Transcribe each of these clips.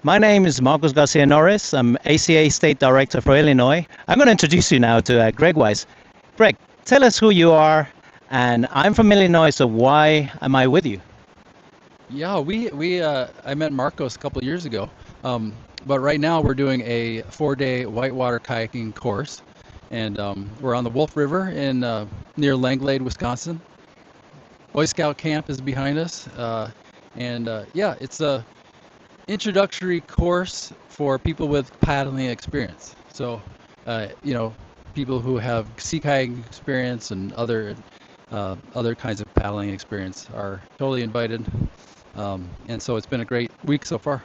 My name is Marcos Garcia Norris. I'm ACA State Director for Illinois. I'm going to introduce you now to Greg Weiss. Greg, tell us who you are, and I'm from Illinois, so why am I with you? Yeah, I met Marcos a couple of years ago, but right now we're doing a 4-day whitewater kayaking course, and we're on the Wolf River in near Langlade, Wisconsin. Boy Scout camp is behind us, yeah, it's a introductory course for people with paddling experience. So, you know, people who have sea kayaking experience and other kinds of paddling experience are totally invited. And so it's been a great week so far.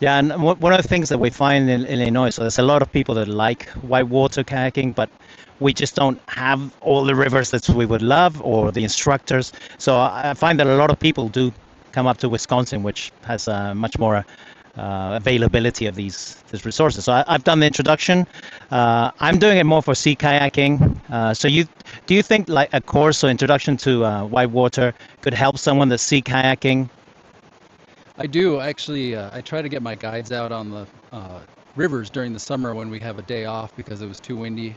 Yeah, and one of the things that we find in Illinois, so there's a lot of people that like whitewater kayaking, but we just don't have all the rivers that we would love or the instructors. So I find that a lot of people do come up to Wisconsin, which has much more availability of these resources. So I've done the introduction. I'm doing it more for sea kayaking. So do you think like a course or introduction to whitewater could help someone that's sea kayaking? I do actually. I try to get my guides out on the rivers during the summer when we have a day off because it was too windy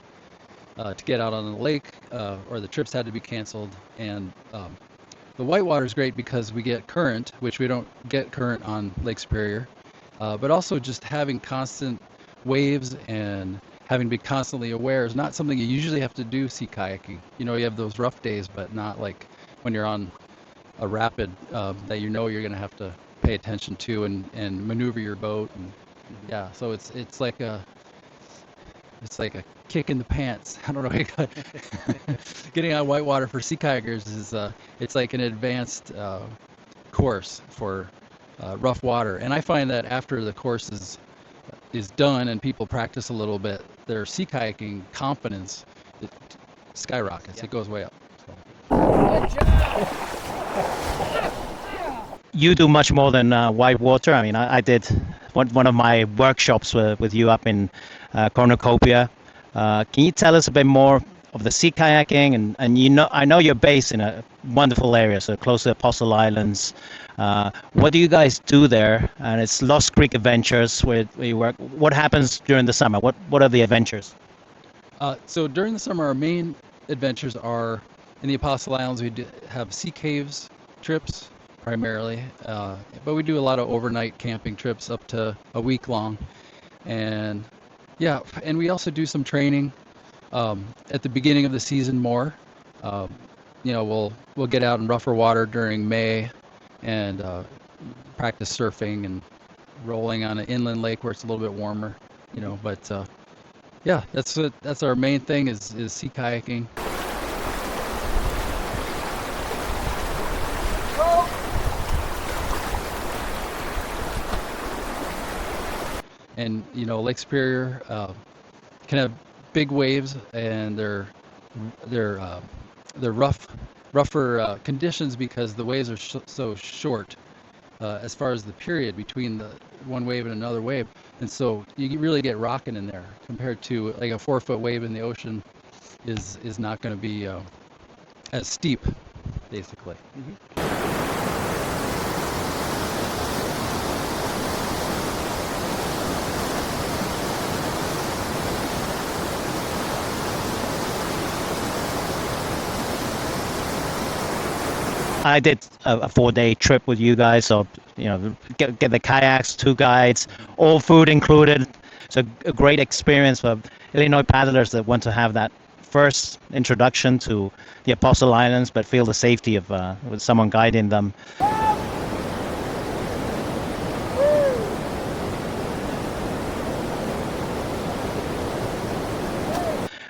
to get out on the lake, or the trips had to be canceled. And the whitewater is great because we get current, which we don't get current on Lake Superior. But also just having constant waves and having to be constantly aware is not something you usually have to do sea kayaking. You know, you have those rough days, but not like when you're on a rapid that you know you're going to have to pay attention to and maneuver your boat. And yeah, so it's like a kick in the pants. I don't know. Getting on whitewater for sea kayakers is it's like an advanced course for rough water. And I find that after the course is done and people practice a little bit, their sea kayaking confidence it skyrockets. It goes way up. You do much more than whitewater. I mean, I did one of my workshops with you up in Cornucopia. Can you tell us a bit more of the sea kayaking? And I know you're based in a wonderful area, so close to Apostle Islands. What do you guys do there? And it's Lost Creek Adventures where you work. What happens during the summer? What are the adventures? So during the summer, our main adventures are in the Apostle Islands. We have sea caves trips primarily, but we do a lot of overnight camping trips up to a week long. And yeah, and we also do some training at the beginning of the season more. You know, we'll get out in rougher water during May and practice surfing and rolling on an inland lake where it's a little bit warmer. You know, but yeah, that's our main thing is sea kayaking. And you know, Lake Superior can have big waves, and they're rougher conditions because the waves are so short as far as the period between the one wave and another wave, and so you really get rocking in there compared to like a 4-foot wave in the ocean is not going to be as steep, basically. I did a 4-day trip with you guys, so get the kayaks, 2 guides, all food included. So a great experience for Illinois paddlers that want to have that first introduction to the Apostle Islands, but feel the safety of with someone guiding them.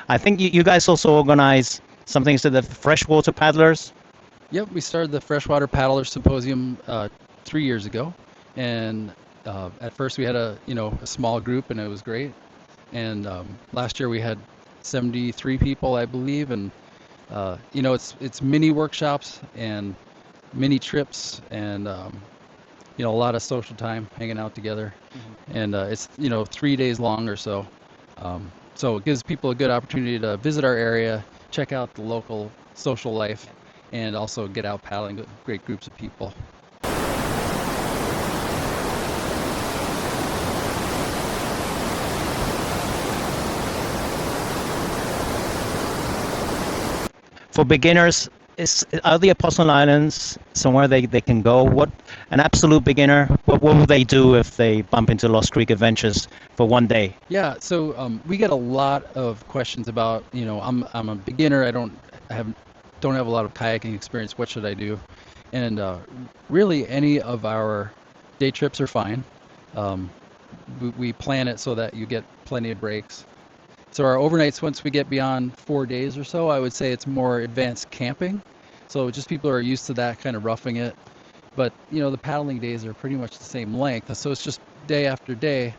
I think you guys also organize something to the freshwater paddlers. Yep, we started the Freshwater Paddler Symposium 3 years ago, and at first we had a small group, and it was great. And last year we had 73 people, I believe, and it's mini workshops and mini trips, and a lot of social time hanging out together. And it's 3 days long or so. So it gives people a good opportunity to visit our area, check out the local social life, and also get out paddling with great groups of people. For beginners, are the Apostle Islands somewhere they can go? What an absolute beginner, what would they do if they bump into Lost Creek Adventures for one day? Yeah, so we get a lot of questions about, I'm a beginner. Don't have a lot of kayaking experience. What should I do? And really, any of our day trips are fine. We plan it so that you get plenty of breaks. So our overnights, once we get beyond 4 days or so, I would say it's more advanced camping. So just people are used to that, kind of roughing it. But the paddling days are pretty much the same length. So it's just day after day.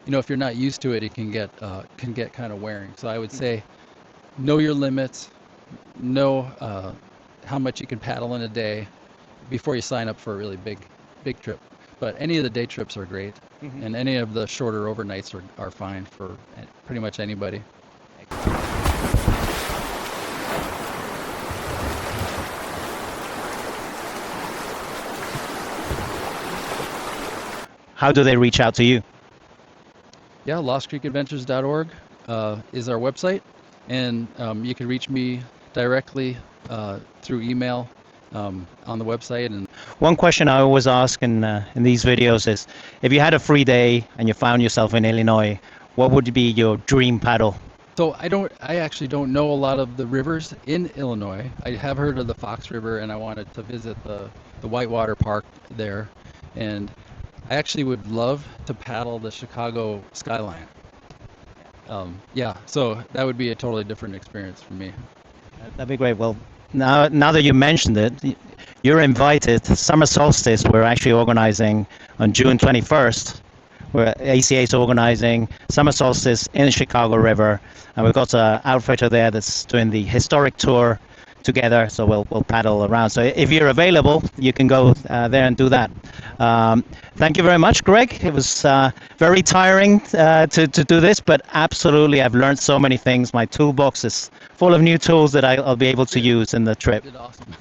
If you're not used to it, it can get kind of wearing. So I would say know your limits, know how much you can paddle in a day before you sign up for a really big trip. But any of the day trips are great, and any of the shorter overnights are fine for pretty much anybody. How do they reach out to you? Yeah, lostcreekadventures.org is our website, and you can reach me directly through email on the website. And one question I always ask in these videos is, if you had a free day and you found yourself in Illinois, what would be your dream paddle? So I actually don't know a lot of the rivers in Illinois. I have heard of the Fox River, and I wanted to visit the White Water Park there. And I actually would love to paddle the Chicago skyline. Yeah, so that would be a totally different experience for me. That'd be great. Well, now that you mentioned it, you're invited. Summer solstice, we're actually organizing on June 21st. Where ACA is organizing summer solstice in the Chicago River, and we've got an outfitter there that's doing the historic tour together. So we'll paddle around. So if you're available, you can go there and do that. Thank you very much, Greg. It was very tiring to do this, but absolutely, I've learned so many things. My toolbox is full of new tools that I'll be able to use in the trip. You did awesome.